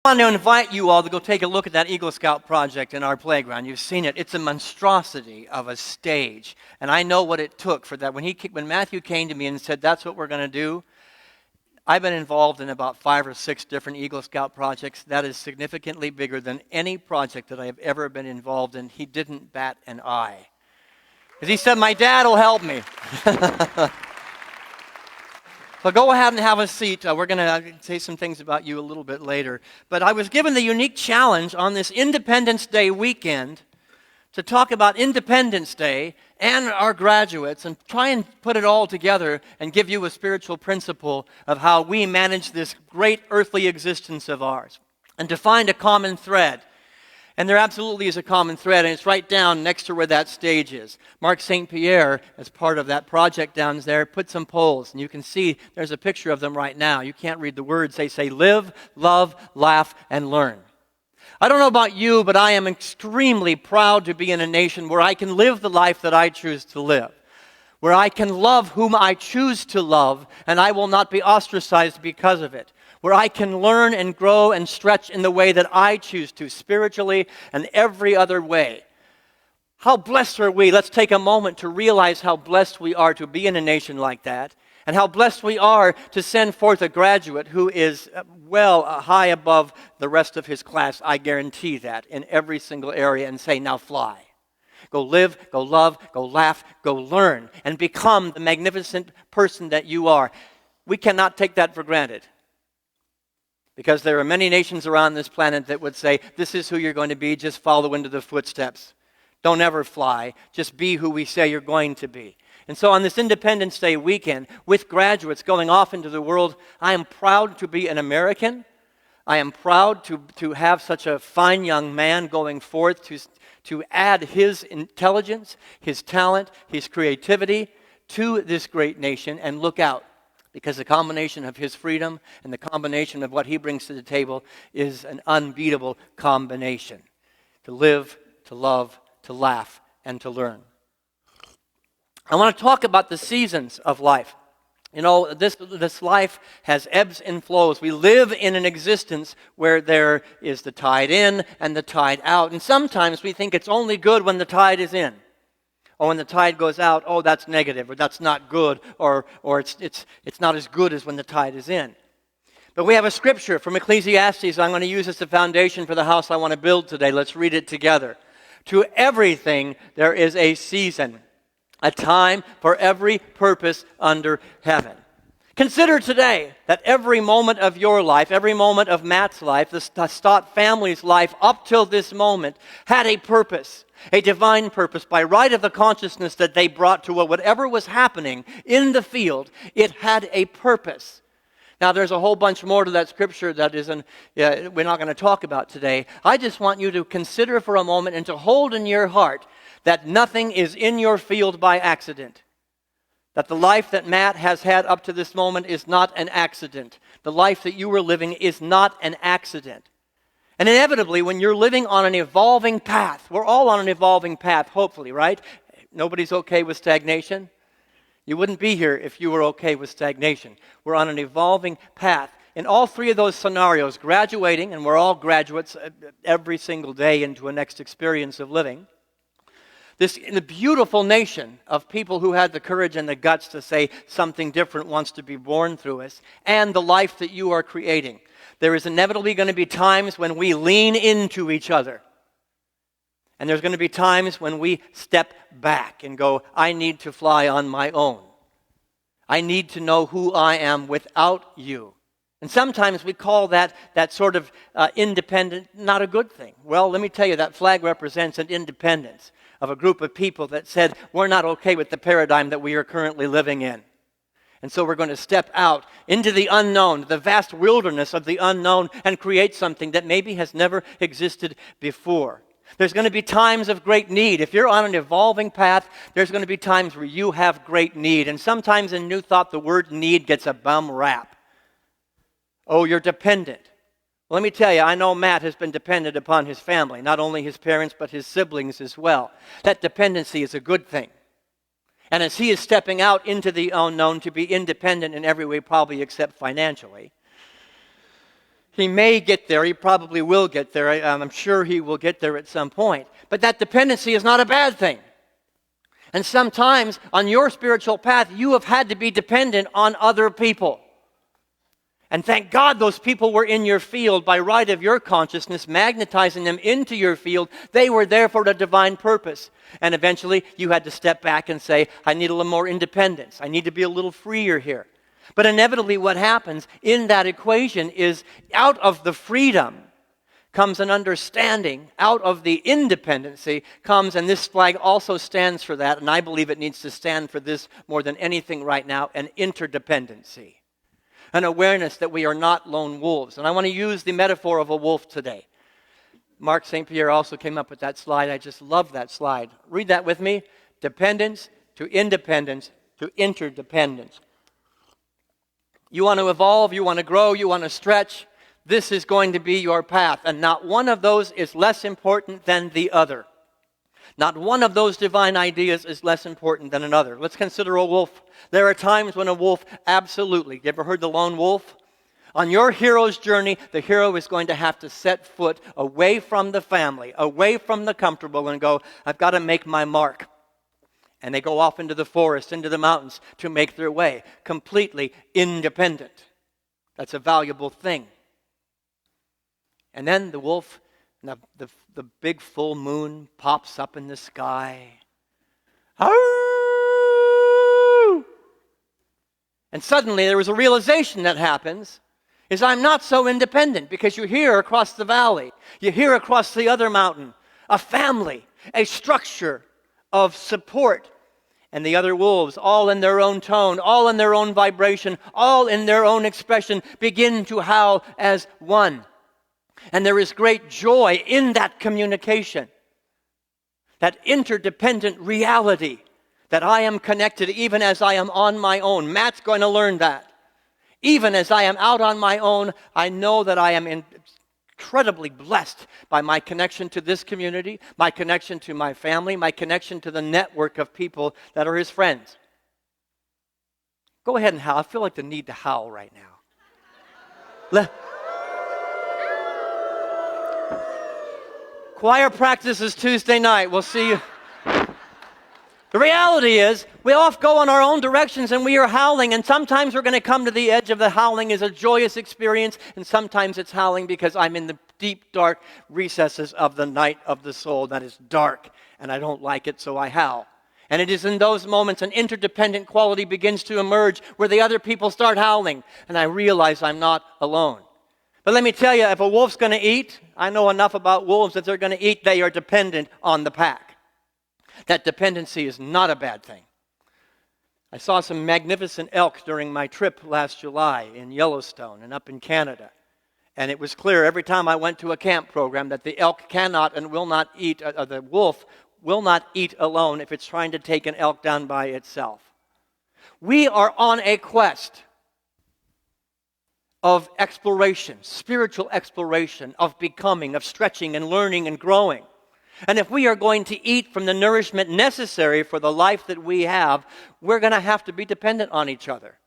I want to invite you all to go take a look at that Eagle Scout project in our playground. You've seen it. It's a monstrosity of a stage. And I know what it took for that. When Matthew came to me and said, that's what we're going to do, I've been involved in about 5 or 6 different Eagle Scout projects. That is significantly bigger than any project that I have ever been involved in. He didn't bat an eye. Because he said, my dad will help me. So go ahead and have a seat. We're going to say some things about you a little bit later. But I was given the unique challenge on this Independence Day weekend to talk about Independence Day and our graduates and try and put it all together and give you a spiritual principle of how we manage this great earthly existence of ours and to find a common thread. And there absolutely is a common thread, and it's right down next to where that stage is. Mark St. Pierre, as part of that project down there, put some poles, and you can see there's a picture of them right now. You can't read the words. They say, live, love, laugh, and learn. I don't know about you, but I am extremely proud to be in a nation where I can live the life that I choose to live, where I can love whom I choose to love, and I will not be ostracized because of it, where I can learn and grow and stretch in the way that I choose to, spiritually and every other way. How blessed are we? Let's take a moment to realize how blessed we are to be in a nation like that, and how blessed we are to send forth a graduate who is high above the rest of his class. I guarantee that in every single area, and say, now fly. Go live, go love, go laugh, go learn, and become the magnificent person that you are. We cannot take that for granted. Because there are many nations around this planet that would say, this is who you're going to be, just follow into the footsteps. Don't ever fly, just be who we say you're going to be. And so on this Independence Day weekend, with graduates going off into the world, I am proud to be an American. I am proud to have such a fine young man going forth to add his intelligence, his talent, his creativity to this great nation and look out. Because the combination of his freedom and the combination of what he brings to the table is an unbeatable combination. To live, to love, to laugh, and to learn. I want to talk about the seasons of life. You know, this life has ebbs and flows. We live in an existence where there is the tide in and the tide out. And sometimes we think it's only good when the tide is in. Or when the tide goes out, oh, that's negative, or that's not good, or it's not as good as when the tide is in. But we have a scripture from Ecclesiastes I'm going to use as the foundation for the house I want to build today. Let's read it together. To everything there is a season, a time for every purpose under heaven. Consider today that every moment of your life, every moment of Matt's life, the Stott family's life up till this moment had a purpose, a divine purpose. By right of the consciousness that they brought to whatever was happening in the field, it had a purpose. Now there's a whole bunch more to that scripture that we're not going to talk about today. I just want you to consider for a moment and to hold in your heart that nothing is in your field by accident. That the life that Matt has had up to this moment is not an accident. The life that you are living is not an accident. And inevitably, when you're living on an evolving path, we're all on an evolving path, hopefully, right? Nobody's okay with stagnation. You wouldn't be here if you were okay with stagnation. We're on an evolving path. In all 3 of those scenarios, graduating, and we're all graduates every single day into a next experience of living, this in a beautiful nation of people who had the courage and the guts to say something different wants to be born through us, and the life that you are creating. There is inevitably going to be times when we lean into each other. And there's going to be times when we step back and go, I need to fly on my own. I need to know who I am without you. And sometimes we call that sort of independent not a good thing. Well, let me tell you, that flag represents an independence of a group of people that said, we're not okay with the paradigm that we are currently living in. And so we're going to step out into the unknown, the vast wilderness of the unknown, and create something that maybe has never existed before. There's going to be times of great need. If you're on an evolving path, there's going to be times where you have great need. And sometimes in New Thought, the word need gets a bum rap. Oh, you're dependent. Well, let me tell you, I know Matt has been dependent upon his family, not only his parents, but his siblings as well. That dependency is a good thing. And as he is stepping out into the unknown to be independent in every way, probably except financially, He may get there. He probably will get there. I'm sure he will get there at some point. But that dependency is not a bad thing. And sometimes on your spiritual path, you have had to be dependent on other people. And thank God those people were in your field by right of your consciousness, magnetizing them into your field. They were there for a divine purpose. And eventually you had to step back and say, I need a little more independence. I need to be a little freer here. But inevitably what happens in that equation is out of the freedom comes an understanding. Out of the independency comes, and this flag also stands for that, and I believe it needs to stand for this more than anything right now, an interdependency. An awareness that we are not lone wolves. And I want to use the metaphor of a wolf today. Mark St. Pierre also came up with that slide. I just love that slide. Read that with me. Dependence to independence to interdependence. You want to evolve, you want to grow, you want to stretch. This is going to be your path. And not one of those is less important than the other. Not one of those divine ideas is less important than another. Let's consider a wolf. There are times when a wolf, absolutely. You ever heard the lone wolf? On your hero's journey, the hero is going to have to set foot away from the family, away from the comfortable, and go, I've got to make my mark. And they go off into the forest, into the mountains to make their way, completely independent. That's a valuable thing. And then the wolf, the big full moon pops up in the sky. Oh! And suddenly there is a realization that happens, is I'm not so independent, because you hear across the valley, you hear across the other mountain, a family, a structure of support. And the other wolves, all in their own tone, all in their own vibration, all in their own expression, begin to howl as one. And there is great joy in that communication, that interdependent reality, that I am connected even as I am on my own. Matt's going to learn that. Even as I am out on my own, I know that I am incredibly blessed by my connection to this community, my connection to my family, my connection to the network of people that are his friends. Go ahead and howl. I feel like the need to howl right now. Choir practice is Tuesday night. We'll see you. The reality is, we all go in our own directions and we are howling, and sometimes we're going to come to the edge of the howling is a joyous experience, and sometimes it's howling because I'm in the deep, dark recesses of the night of the soul that is dark, and I don't like it, so I howl. And it is in those moments an interdependent quality begins to emerge where the other people start howling, and I realize I'm not alone. But let me tell you, if a wolf's going to eat, I know enough about wolves that they're going to eat, they are dependent on the pack. That dependency is not a bad thing. I saw some magnificent elk during my trip last July in Yellowstone and up in Canada. And it was clear every time I went to a camp program that the elk cannot and will not eat, the wolf will not eat alone if it's trying to take an elk down by itself. We are on a quest of exploration, spiritual exploration, of becoming, of stretching and learning and growing. And if we are going to eat from the nourishment necessary for the life that we have, we're going to have to be dependent on each other.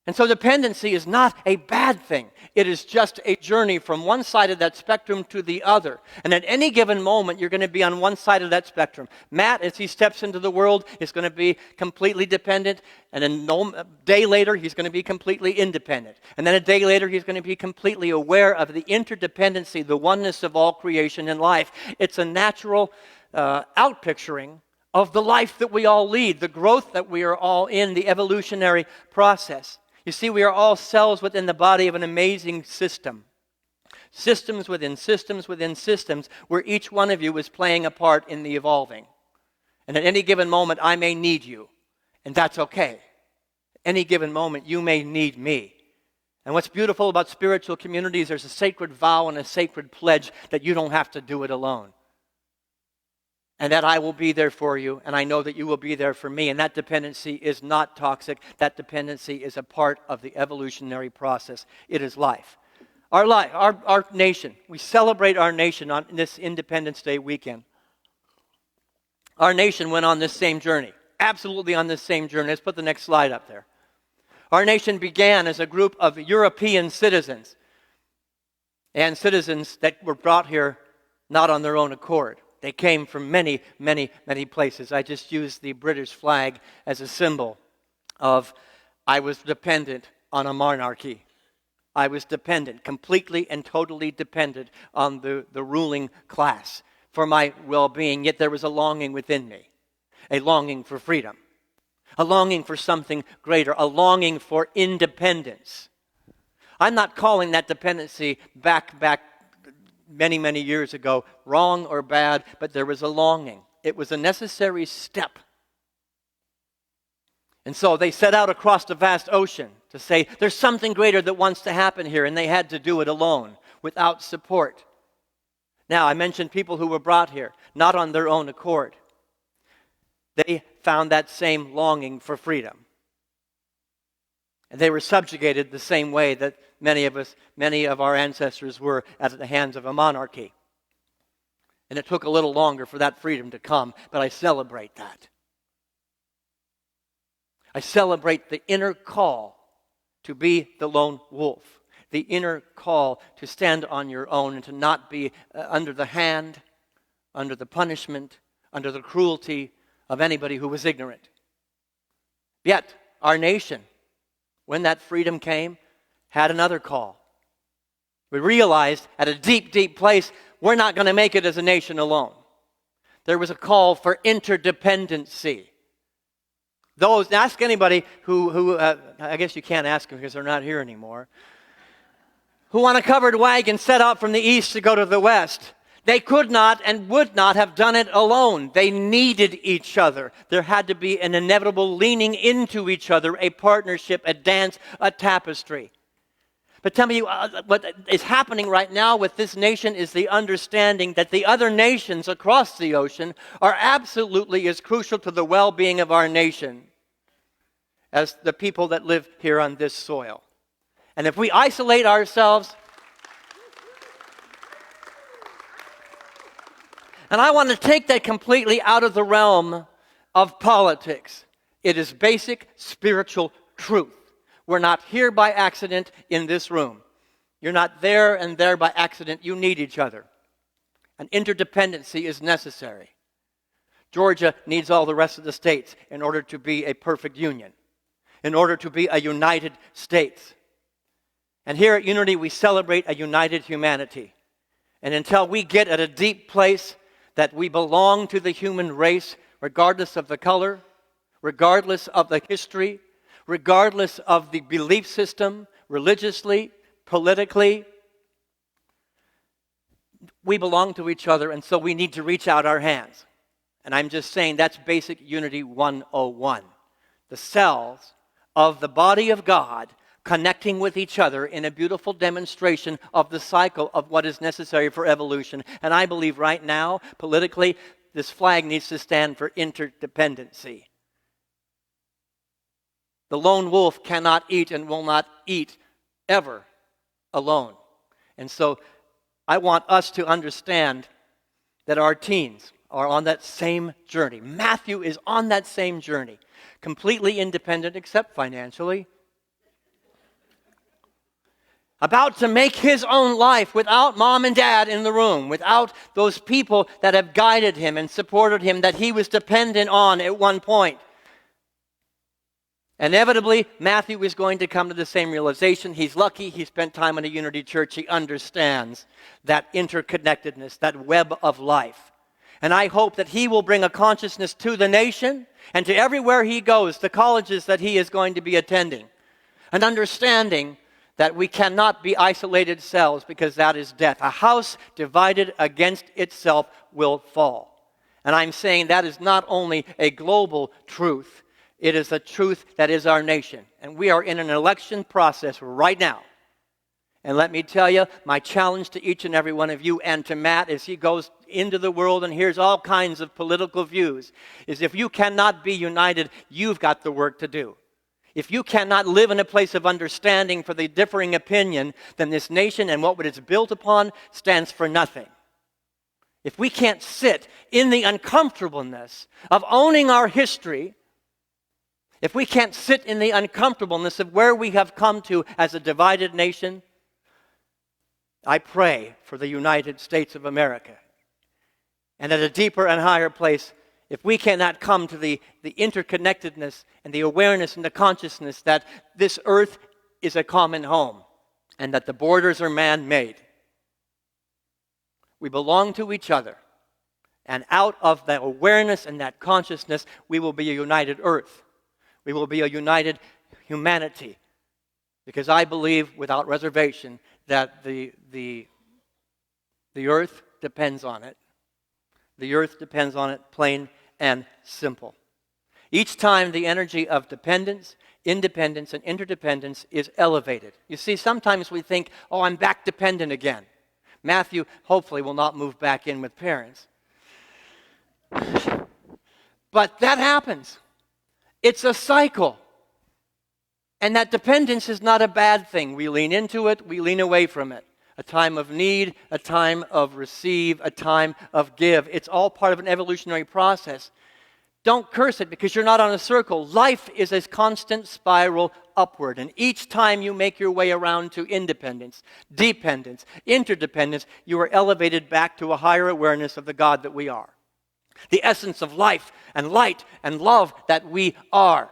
And so dependency is not a bad thing. It is just a journey from one side of that spectrum to the other. And at any given moment, you're going to be on one side of that spectrum. Matt, as he steps into the world, is going to be completely dependent. And then a day later, he's going to be completely independent. And then a day later, he's going to be completely aware of the interdependency, the oneness of all creation and life. It's a natural outpicturing of the life that we all lead, the growth that we are all in, the evolutionary process. You see, we are all cells within the body of an amazing system. Systems within systems within systems, where each one of you is playing a part in the evolving. And at any given moment, I may need you, and that's okay. Any given moment, you may need me. And what's beautiful about spiritual communities, there's a sacred vow and a sacred pledge that you don't have to do it alone. And that I will be there for you, and I know that you will be there for me. And that dependency is not toxic. That dependency is a part of the evolutionary process. It is life. Our nation, we celebrate our nation on this Independence Day weekend. Our nation went on this same journey, absolutely on this same journey. Let's put the next slide up there. Our nation began as a group of European citizens and citizens that were brought here not on their own accord. They came from many, many, many places. I just used the British flag as a symbol of I was dependent on a monarchy. I was dependent, completely and totally dependent on the ruling class for my well-being, yet there was a longing within me, a longing for freedom, a longing for something greater, a longing for independence. I'm not calling that dependency back many, many years ago wrong or bad, but there was a longing. It was a necessary step. And so they set out across the vast ocean to say, there's something greater that wants to happen here, and they had to do it alone, without support. Now, I mentioned people who were brought here, not on their own accord. They found that same longing for freedom. And they were subjugated the same way that many of our ancestors were at the hands of a monarchy. And it took a little longer for that freedom to come, but I celebrate that. I celebrate the inner call to be the lone wolf, the inner call to stand on your own and to not be under the hand, under the punishment, under the cruelty of anybody who was ignorant. Yet, our nation, when that freedom came, had another call. We realized at a deep, deep place, we're not going to make it as a nation alone. There was a call for interdependency. Ask anybody who I guess you can't ask them because they're not here anymore, who on a covered wagon set out from the east to go to the west. They could not and would not have done it alone. They needed each other. There had to be an inevitable leaning into each other, a partnership, a dance, a tapestry. But tell me, what is happening right now with this nation is the understanding that the other nations across the ocean are absolutely as crucial to the well-being of our nation as the people that live here on this soil. And if we isolate ourselves, and I want to take that completely out of the realm of politics. It is basic spiritual truth. We're not here by accident in this room. You're not there and there by accident. You need each other. And interdependency is necessary. Georgia needs all the rest of the states in order to be a perfect union, in order to be a united states. And here at Unity, we celebrate a united humanity. And until we get at a deep place that we belong to the human race, regardless of the color, regardless of the history, regardless of the belief system, religiously, politically, we belong to each other, and so we need to reach out our hands. And I'm just saying that's basic Unity 101. The cells of the body of God connecting with each other in a beautiful demonstration of the cycle of what is necessary for evolution. And I believe right now, politically, this flag needs to stand for interdependency. The lone wolf cannot eat and will not eat ever alone. And so I want us to understand that our teens are on that same journey. Matthew is on that same journey, completely independent except financially, about to make his own life without mom and dad in the room, without those people that have guided him and supported him that he was dependent on at one point. Inevitably, Matthew is going to come to the same realization. He's lucky he spent time in a Unity church. He understands that interconnectedness, that web of life. And I hope that he will bring a consciousness to the nation and to everywhere he goes, the colleges that he is going to be attending, an understanding that we cannot be isolated cells because that is death. A house divided against itself will fall. And I'm saying that is not only a global truth, it is a truth that is our nation. And we are in an election process right now. And let me tell you, my challenge to each and every one of you and to Matt as he goes into the world and hears all kinds of political views is if you cannot be united, you've got the work to do. If you cannot live in a place of understanding for the differing opinion, then this nation and what it's built upon stands for nothing. If we can't sit in the uncomfortableness of owning our history, if we can't sit in the uncomfortableness of where we have come to as a divided nation, I pray for the United States of America. And at a deeper and higher place, if we cannot come to the interconnectedness and the awareness and the consciousness that this earth is a common home and that the borders are man-made, we belong to each other. And out of that awareness and that consciousness, we will be a united earth. We will be a united humanity. Because I believe without reservation that the earth depends on it. The earth depends on it, plain and simple. Each time the energy of dependence, independence, and interdependence is elevated. You see, sometimes we think, oh, I'm back dependent again. Matthew hopefully will not move back in with parents. But that happens. It's a cycle. And that dependence is not a bad thing. We lean into it, we lean away from it. A time of need, a time of receive, a time of give. It's all part of an evolutionary process. Don't curse it because you're not on a circle. Life is a constant spiral upward. And each time you make your way around to independence, dependence, interdependence, you are elevated back to a higher awareness of the God that we are. The essence of life and light and love that we are.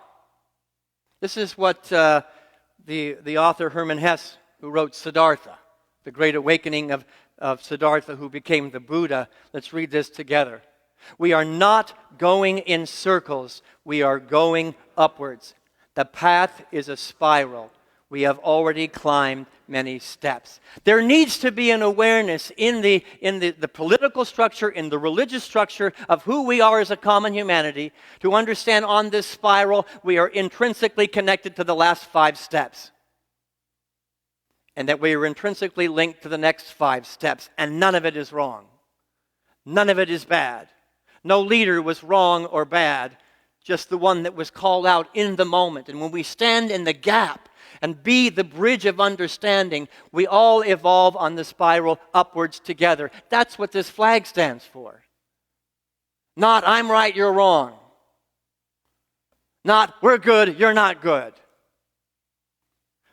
This is what the author Hermann Hesse, who wrote Siddhartha, the great awakening of Siddhartha, who became the Buddha. Let's read this together. We are not going in circles. We are going upwards. The path is a spiral. We have already climbed many steps. There needs to be an awareness in the political structure, in the religious structure of who we are as a common humanity to understand on this spiral we are intrinsically connected to the last 5 steps. And that we are intrinsically linked to the next 5 steps. And none of it is wrong. None of it is bad. No leader was wrong or bad, just the one that was called out in the moment. And when we stand in the gap and be the bridge of understanding, we all evolve on the spiral upwards together. That's what this flag stands for. Not, I'm right, you're wrong. Not, we're good, you're not good.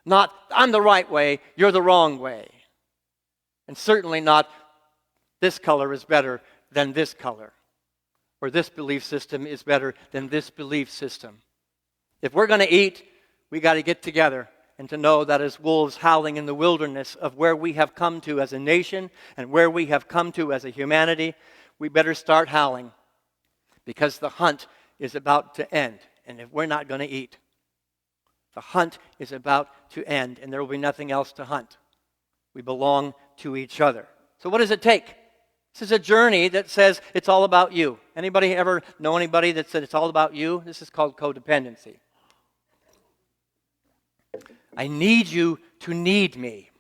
Not, I'm the right way, you're the wrong way. And certainly not, this color is better than this color. Or this belief system is better than this belief system. If we're going to eat, we got to get together and to know that as wolves howling in the wilderness of where we have come to as a nation and where we have come to as a humanity, we better start howling because the hunt is about to end. And if we're not going to eat, the hunt is about to end and there will be nothing else to hunt. We belong to each other. So what does it take? This is a journey that says it's all about you. Anybody ever know anybody that said it's all about you? This is called codependency. I need you to need me.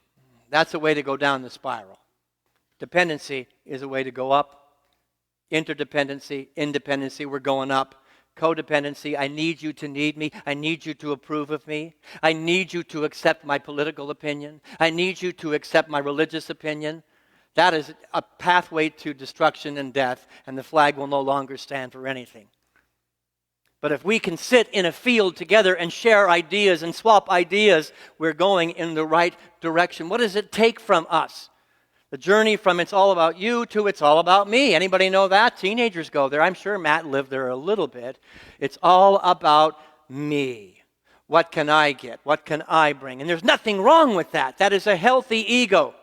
That's a way to go down the spiral. Dependency is a way to go up. Interdependency, independency, we're going up. Codependency, I need you to need me. I need you to approve of me. I need you to accept my political opinion. I need you to accept my religious opinion. That is a pathway to destruction and death, and the flag will no longer stand for anything. But if we can sit in a field together and share ideas and swap ideas, we're going in the right direction. What does it take from us? The journey from it's all about you to it's all about me. Anybody know that? Teenagers go there. I'm sure Matt lived there a little bit. It's all about me. What can I get? What can I bring? And there's nothing wrong with that. That is a healthy ego.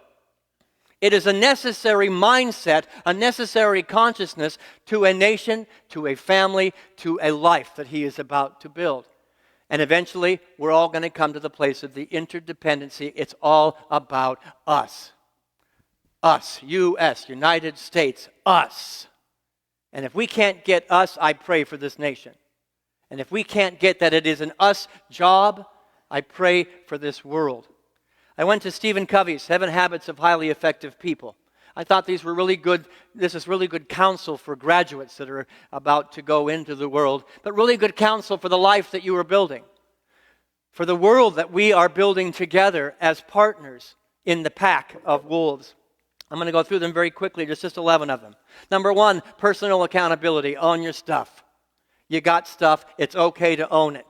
It is a necessary mindset, a necessary consciousness to a nation, to a family, to a life that he is about to build. And eventually, we're all going to come to the place of the interdependency. It's all about us. Us, U.S., United States, us. And if we can't get us, I pray for this nation. And if we can't get that it is an us job, I pray for this world. I went to Stephen Covey's 7 Habits of Highly Effective People. I thought these were really good. This is really good counsel for graduates that are about to go into the world, but really good counsel for the life that you are building, for the world that we are building together as partners in the pack of wolves. I'm going to go through them very quickly, just 11 of them. Number 1, personal accountability. Own your stuff. You got stuff. It's okay to own it.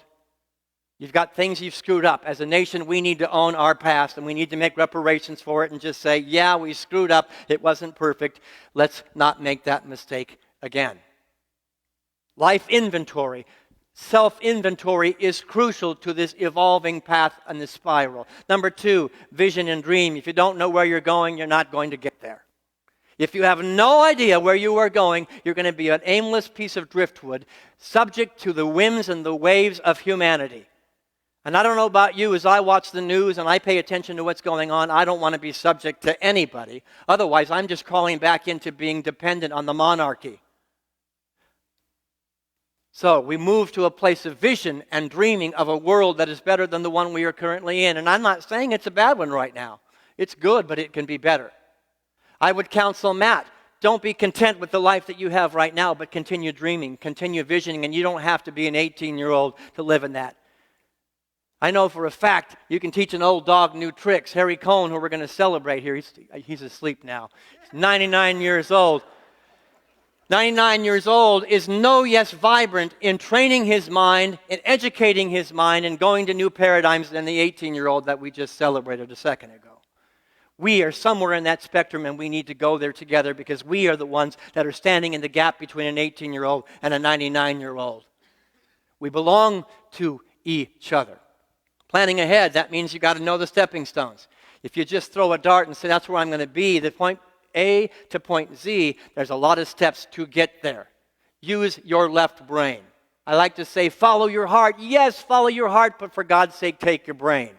You've got things you've screwed up. As a nation, we need to own our past, and we need to make reparations for it and just say, yeah, we screwed up. It wasn't perfect. Let's not make that mistake again. Life inventory, self-inventory is crucial to this evolving path and this spiral. Number 2, vision and dream. If you don't know where you're going, you're not going to get there. If you have no idea where you are going, you're going to be an aimless piece of driftwood, subject to the whims and the waves of humanity. And I don't know about you, as I watch the news and I pay attention to what's going on, I don't want to be subject to anybody. Otherwise, I'm just crawling back into being dependent on the monarchy. So we move to a place of vision and dreaming of a world that is better than the one we are currently in. And I'm not saying it's a bad one right now. It's good, but it can be better. I would counsel Matt, don't be content with the life that you have right now, but continue dreaming, continue visioning, and you don't have to be an 18-year-old to live in that. I know for a fact you can teach an old dog new tricks. Harry Cohn, who we're going to celebrate here, he's asleep now. He's 99 years old. 99 years old is no less vibrant in training his mind, in educating his mind, and going to new paradigms than the 18-year-old that we just celebrated a second ago. We are somewhere in that spectrum, and we need to go there together because we are the ones that are standing in the gap between an 18-year-old and a 99-year-old. We belong to each other. Planning ahead, that means you got to know the stepping stones. If you just throw a dart and say, that's where I'm going to be, the point A to point Z, there's a lot of steps to get there. Use your left brain. I like to say, follow your heart. Yes, follow your heart, but for God's sake, take your brain.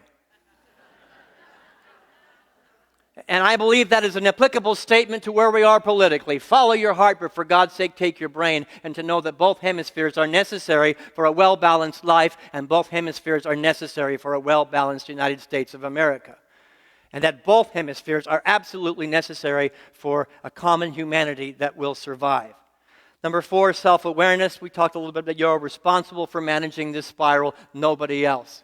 And I believe that is an applicable statement to where we are politically. Follow your heart, but for God's sake, take your brain. And to know that both hemispheres are necessary for a well-balanced life, and both hemispheres are necessary for a well-balanced United States of America. And that both hemispheres are absolutely necessary for a common humanity that will survive. Number 4, self-awareness. We talked a little bit that you're responsible for managing this spiral, nobody else.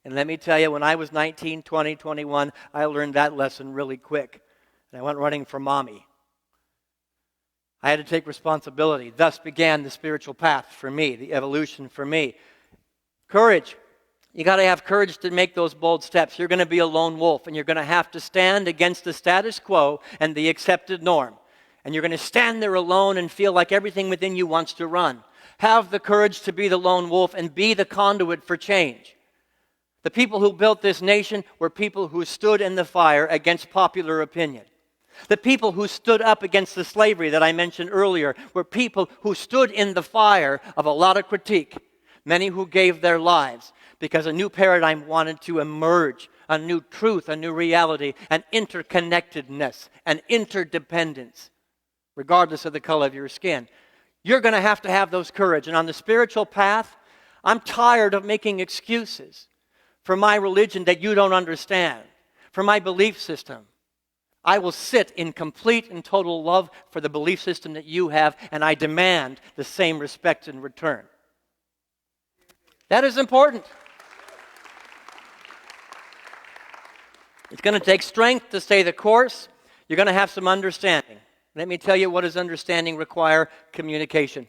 And let me tell you, when I was 19, 20, 21, I learned that lesson really quick. And I went running for mommy. I had to take responsibility. Thus began the spiritual path for me, the evolution for me. Courage. You got to have courage to make those bold steps. You're going to be a lone wolf, and you're going to have to stand against the status quo and the accepted norm. And you're going to stand there alone and feel like everything within you wants to run. Have the courage to be the lone wolf and be the conduit for change. The people who built this nation were people who stood in the fire against popular opinion. The people who stood up against the slavery that I mentioned earlier were people who stood in the fire of a lot of critique. Many who gave their lives because a new paradigm wanted to emerge, a new truth, a new reality, an interconnectedness, an interdependence, regardless of the color of your skin. You're going to have those courage. And on the spiritual path, I'm tired of making excuses for my religion that you don't understand, for my belief system. I will sit in complete and total love for the belief system that you have, and I demand the same respect in return. That is important. It's going to take strength to stay the course. You're going to have some understanding. Let me tell you, what does understanding require? Communication.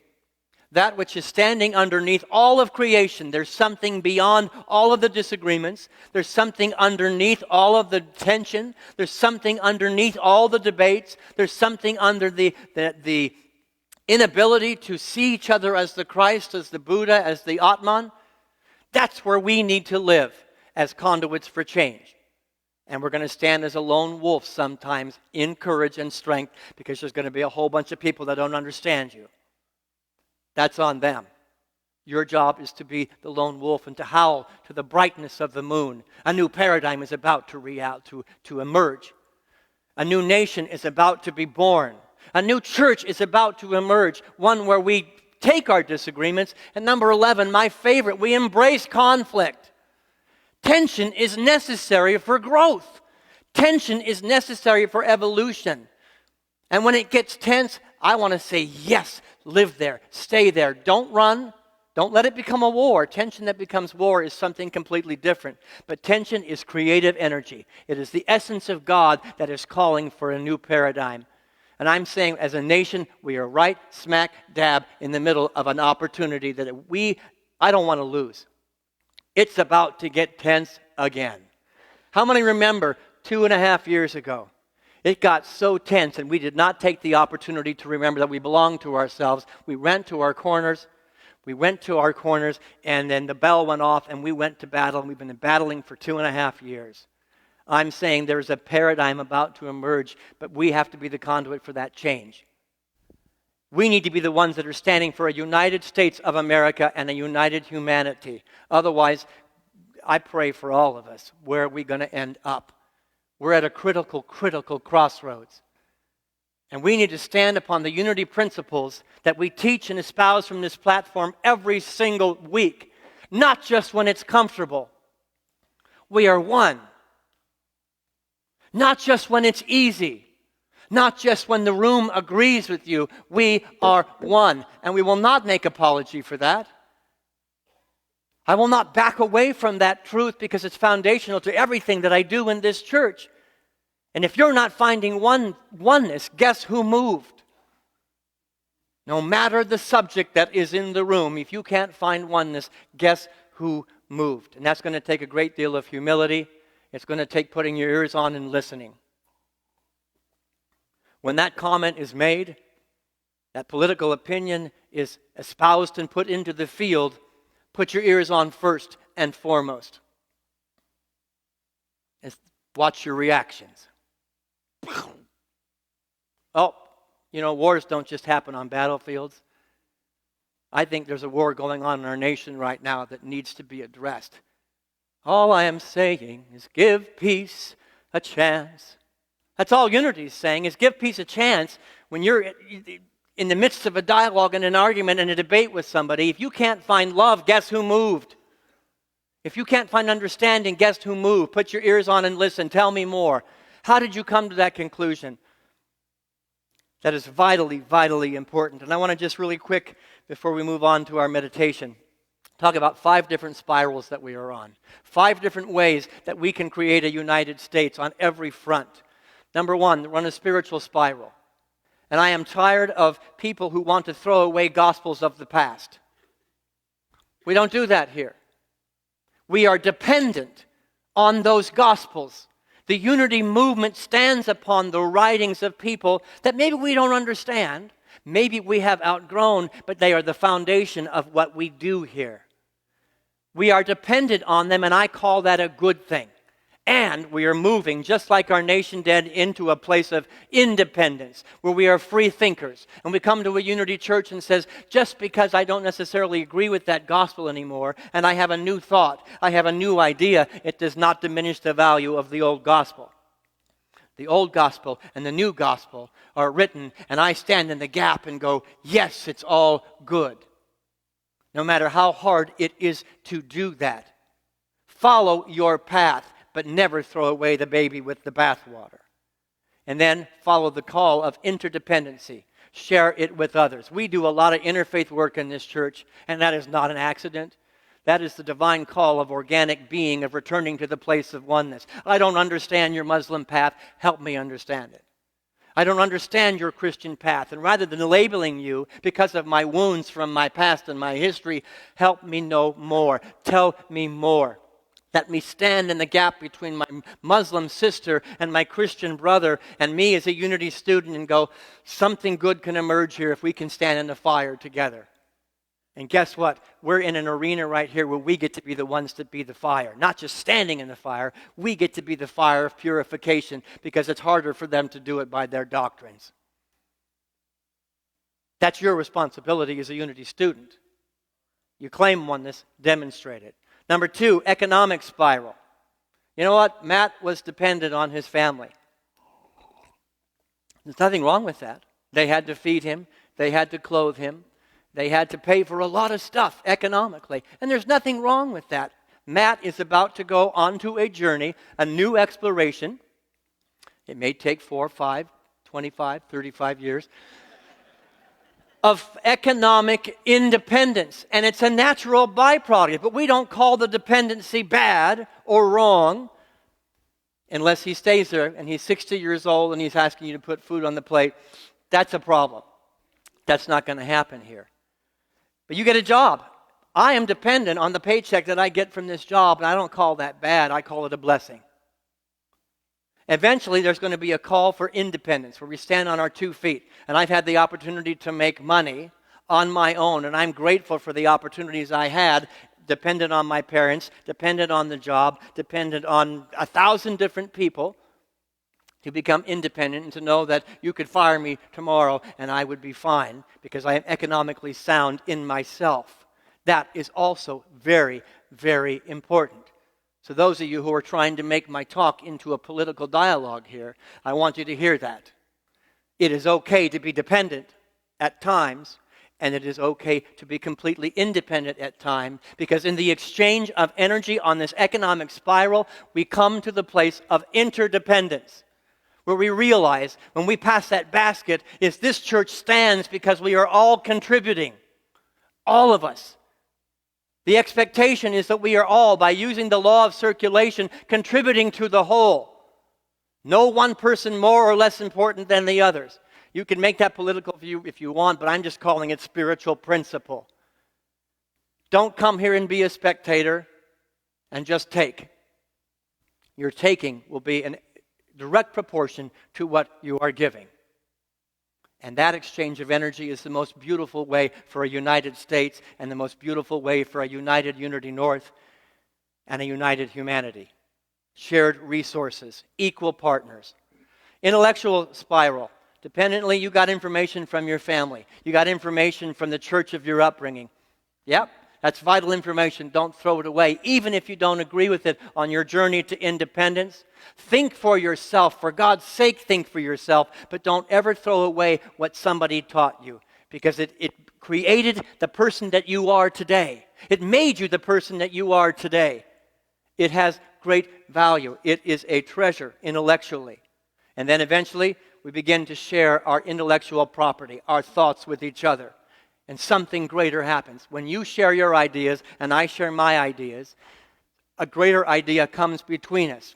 That which is standing underneath all of creation. There's something beyond all of the disagreements. There's something underneath all of the tension. There's something underneath all the debates. There's something under the inability to see each other as the Christ, as the Buddha, as the Atman. That's where we need to live as conduits for change. And we're going to stand as a lone wolf sometimes in courage and strength because there's going to be a whole bunch of people that don't understand you. That's on them. Your job is to be the lone wolf and to howl to the brightness of the moon. A new paradigm is about to emerge. A new nation is about to be born. A new church is about to emerge, one where we take our disagreements. And number 11, my favorite, we embrace conflict. Tension is necessary for growth. Tension is necessary for evolution. And when it gets tense, I want to say, yes, live there, stay there. Don't run. Don't let it become a war. Tension that becomes war is something completely different. But tension is creative energy. It is the essence of God that is calling for a new paradigm. And I'm saying, as a nation, we are right smack dab in the middle of an opportunity that I don't want to lose. It's about to get tense again. How many remember 2.5 years ago? It got so tense, and we did not take the opportunity to remember that we belong to ourselves. We went to our corners. And then the bell went off, and we went to battle, and we've been battling for 2.5 years. I'm saying there's a paradigm about to emerge, but we have to be the conduit for that change. We need to be the ones that are standing for a United States of America and a united humanity. Otherwise, I pray for all of us. Where are we going to end up? We're at a critical crossroads. And we need to stand upon the unity principles that we teach and espouse from this platform every single week, not just when it's comfortable. We are one. Not just when it's easy. Not just when the room agrees with you. We are one. And we will not make apology for that. I will not back away from that truth because it's foundational to everything that I do in this church. And if you're not finding oneness, guess who moved? No matter the subject that is in the room, if you can't find oneness, guess who moved? And that's going to take a great deal of humility. It's going to take putting your ears on and listening. When that comment is made, that political opinion is espoused and put into the field, put your ears on first and foremost. And watch your reactions. Oh, wars don't just happen on battlefields. I think there's a war going on in our nation right now that needs to be addressed. All I am saying is give peace a chance. That's all unity is saying, is give peace a chance. When you're in the midst of a dialogue and an argument and a debate with somebody, if you can't find love, guess who moved? If you can't find understanding, guess who moved? Put your ears on and listen. Tell me more. How did you come to that conclusion? That is vitally important. And I want to just really quick, before we move on to our meditation, talk about 5 different spirals that we are on. 5 different ways that we can create a United States on every front. Number 1, we're on a spiritual spiral. And I am tired of people who want to throw away gospels of the past. We don't do that here. We are dependent on those gospels. The unity movement stands upon the writings of people that maybe we don't understand, maybe we have outgrown, but they are the foundation of what we do here. We are dependent on them, and I call that a good thing. And we are moving, just like our nation did, into a place of independence, where we are free thinkers. And we come to a unity church and says, just because I don't necessarily agree with that gospel anymore, and I have a new thought, I have a new idea, it does not diminish the value of the old gospel. The old gospel and the new gospel are written, and I stand in the gap and go, yes, it's all good. No matter how hard it is to do that. Follow your path, but never throw away the baby with the bathwater. And then follow the call of interdependency. Share it with others. We do a lot of interfaith work in this church, and that is not an accident. That is the divine call of organic being, of returning to the place of oneness. I don't understand your Muslim path. Help me understand it. I don't understand your Christian path. And rather than labeling you because of my wounds from my past and my history, help me know more. Tell me more. Let me stand in the gap between my Muslim sister and my Christian brother and me as a unity student and go, something good can emerge here if we can stand in the fire together. And guess what? We're in an arena right here where we get to be the ones that be the fire. Not just standing in the fire, we get to be the fire of purification because it's harder for them to do it by their doctrines. That's your responsibility as a unity student. You claim oneness, demonstrate it. Number 2, economic spiral. You know what? Matt was dependent on his family. There's nothing wrong with that. They had to feed him. They had to clothe him. They had to pay for a lot of stuff economically. And there's nothing wrong with that. Matt is about to go onto a journey, a new exploration. It may take 4, 5, 25, 35 years. Of economic independence. And it's a natural byproduct. But we don't call the dependency bad or wrong unless he stays there and he's 60 years old and he's asking you to put food on the plate. That's a problem. That's not going to happen here. But you get a job. I am dependent on the paycheck that I get from this job, and I don't call that bad. I call it a blessing. Eventually, there's going to be a call for independence, where we stand on our 2 feet. And I've had the opportunity to make money on my own, and I'm grateful for the opportunities I had, dependent on my parents, dependent on the job, dependent on 1,000 different people, to become independent and to know that you could fire me tomorrow and I would be fine because I am economically sound in myself. That is also very, very important. So those of you who are trying to make my talk into a political dialogue here, I want you to hear that. It is okay to be dependent at times, and it is okay to be completely independent at times, because in the exchange of energy on this economic spiral, we come to the place of interdependence, where we realize when we pass that basket is this church stands because we are all contributing, all of us. The expectation is that we are all, by using the law of circulation, contributing to the whole. No one person more or less important than the others. You can make that political view if you want, but I'm just calling it spiritual principle. Don't come here and be a spectator and just take. Your taking will be in direct proportion to what you are giving. And that exchange of energy is the most beautiful way for a united States and the most beautiful way for a united Unity North and a united humanity. Shared resources, equal partners. Intellectual spiral. Dependently, you got information from your family. You got information from the church of your upbringing. Yep, that's vital information. Don't throw it away, even if you don't agree with it on your journey to independence. Think for yourself. For God's sake, think for yourself. But don't ever throw away what somebody taught you, because it created the person that you are today. It made you the person that you are today. It has great value. It is a treasure intellectually. And then eventually, we begin to share our intellectual property, our thoughts with each other. And something greater happens. When you share your ideas and I share my ideas, a greater idea comes between us.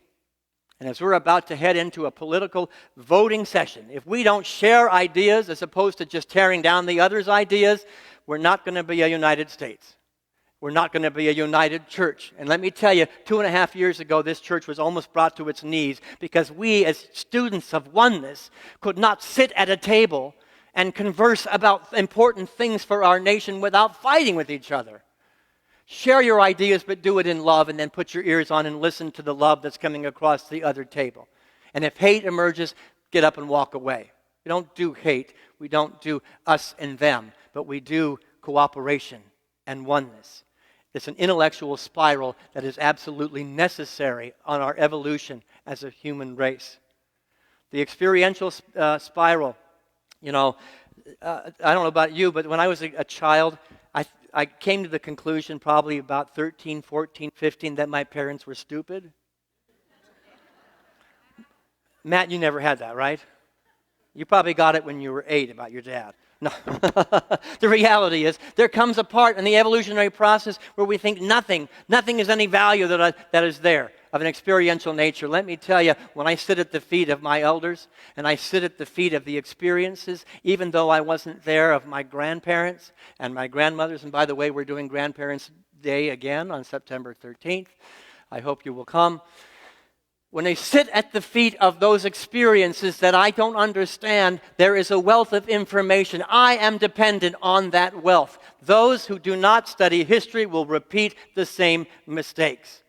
And as we're about to head into a political voting session, if we don't share ideas as opposed to just tearing down the other's ideas, we're not going to be a United States. We're not going to be a united church. And let me tell you, 2.5 years ago, this church was almost brought to its knees because we, as students of oneness, could not sit at a table and converse about important things for our nation without fighting with each other. Share your ideas, but do it in love, and then put your ears on and listen to the love that's coming across the other table. And if hate emerges, get up and walk away. We don't do hate. We don't do us and them, but we do cooperation and oneness. It's an intellectual spiral that is absolutely necessary on our evolution as a human race. The experiential spiral, I don't know about you, but when I was a child, I came to the conclusion probably about 13, 14, 15 that my parents were stupid. Matt, you never had that, right? You probably got it when you were 8 about your dad. No. The reality is there comes a part in the evolutionary process where we think nothing is any value that is there of an experiential nature. Let me tell you, when I sit at the feet of my elders and I sit at the feet of the experiences, even though I wasn't there, of my grandparents and my grandmothers, and by the way, we're doing Grandparents' Day again on September 13th. I hope you will come. When I sit at the feet of those experiences that I don't understand, there is a wealth of information. I am dependent on that wealth. Those who do not study history will repeat the same mistakes.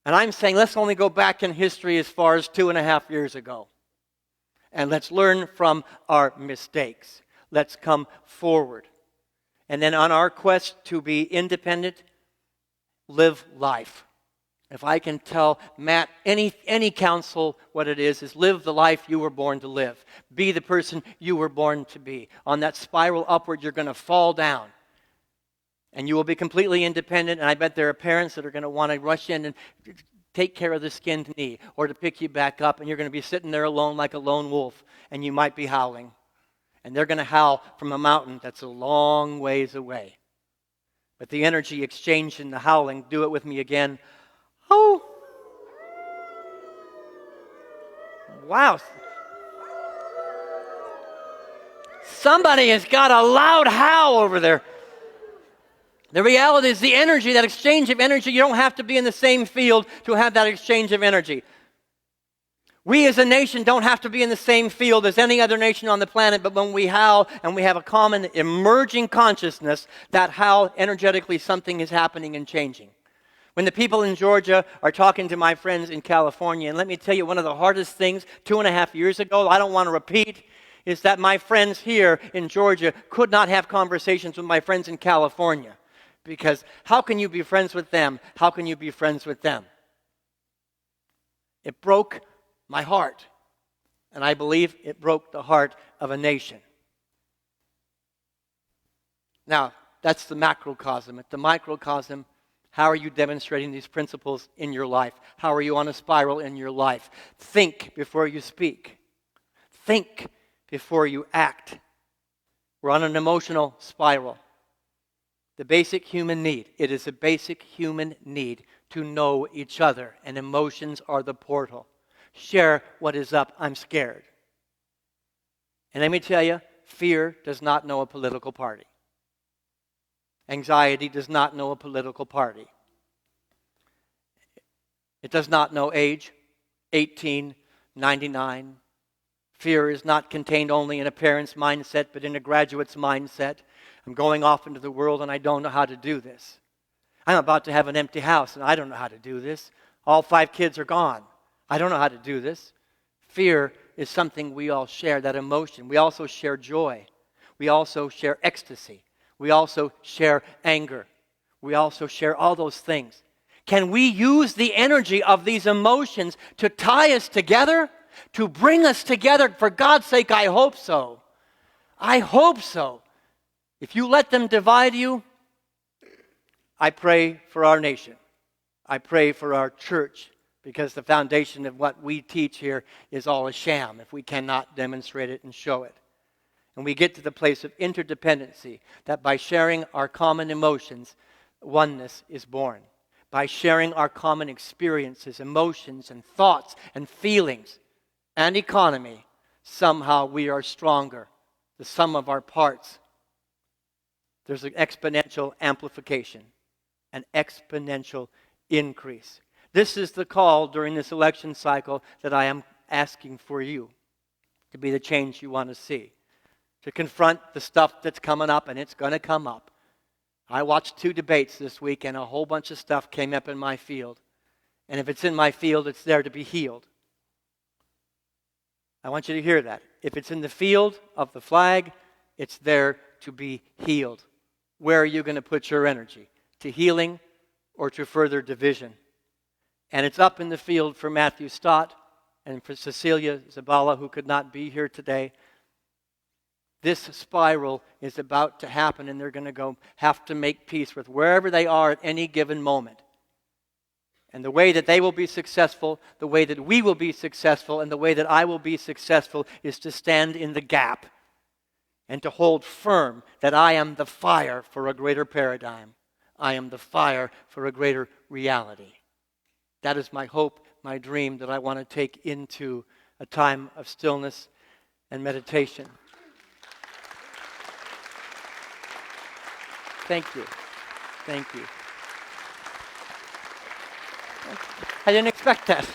And I'm saying let's only go back in history as far as 2.5 years ago. And let's learn from our mistakes. Let's come forward. And then on our quest to be independent, live life. If I can tell Matt any counsel what it is live the life you were born to live. Be the person you were born to be. On that spiral upward, you're going to fall down. And you will be completely independent, and I bet there are parents that are going to want to rush in and take care of the skinned knee or to pick you back up, and you're going to be sitting there alone like a lone wolf, and you might be howling. And they're going to howl from a mountain that's a long ways away. But the energy exchange in the howling, do it with me again. Oh! Wow. Somebody has got a loud howl over there. The reality is the energy, that exchange of energy, you don't have to be in the same field to have that exchange of energy. We as a nation don't have to be in the same field as any other nation on the planet, but when we howl and we have a common emerging consciousness that how energetically something is happening and changing. When the people in Georgia are talking to my friends in California, and let me tell you, one of the hardest things 2.5 years ago, I don't want to repeat, is that my friends here in Georgia could not have conversations with my friends in California. Because how can you be friends with them? How can you be friends with them? It broke my heart. And I believe it broke the heart of a nation. Now, that's the macrocosm. At the microcosm, how are you demonstrating these principles in your life? How are you on a spiral in your life? Think before you speak. Think before you act. We're on an emotional spiral. The basic human need. It is a basic human need to know each other, and emotions are the portal. Share what is up. I'm scared. And let me tell you, fear does not know a political party. Anxiety does not know a political party. It does not know age, 18, 99. Fear is not contained only in a parent's mindset, but in a graduate's mindset. I'm going off into the world and I don't know how to do this. I'm about to have an empty house and I don't know how to do this. All 5 kids are gone. I don't know how to do this. Fear is something we all share, that emotion. We also share joy. We also share ecstasy. We also share anger. We also share all those things. Can we use the energy of these emotions to tie us together? To bring us together? For God's sake, I hope so. I hope so. If you let them divide you, I pray for our nation. I pray for our church, because the foundation of what we teach here is all a sham if we cannot demonstrate it and show it. And we get to the place of interdependency, that by sharing our common emotions, oneness is born. By sharing our common experiences, emotions, and thoughts, and feelings, and economy, somehow we are stronger. The sum of our parts. There's an exponential amplification, an exponential increase. This is the call during this election cycle that I am asking for you to be the change you want to see. To confront the stuff that's coming up, and it's going to come up. I watched 2 debates this week, and a whole bunch of stuff came up in my field. And if it's in my field, it's there to be healed. I want you to hear that. If it's in the field of the flag, it's there to be healed. Where are you going to put your energy? To healing or to further division? And it's up in the field for Matthew Stott and for Cecilia Zabala, who could not be here today. This spiral is about to happen, and they're going to have to make peace with wherever they are at any given moment. And the way that they will be successful, the way that we will be successful, and the way that I will be successful is to stand in the gap and to hold firm that I am the fire for a greater paradigm. I am the fire for a greater reality. That is my hope, my dream, that I want to take into a time of stillness and meditation. Thank you. Thank you. I didn't expect that.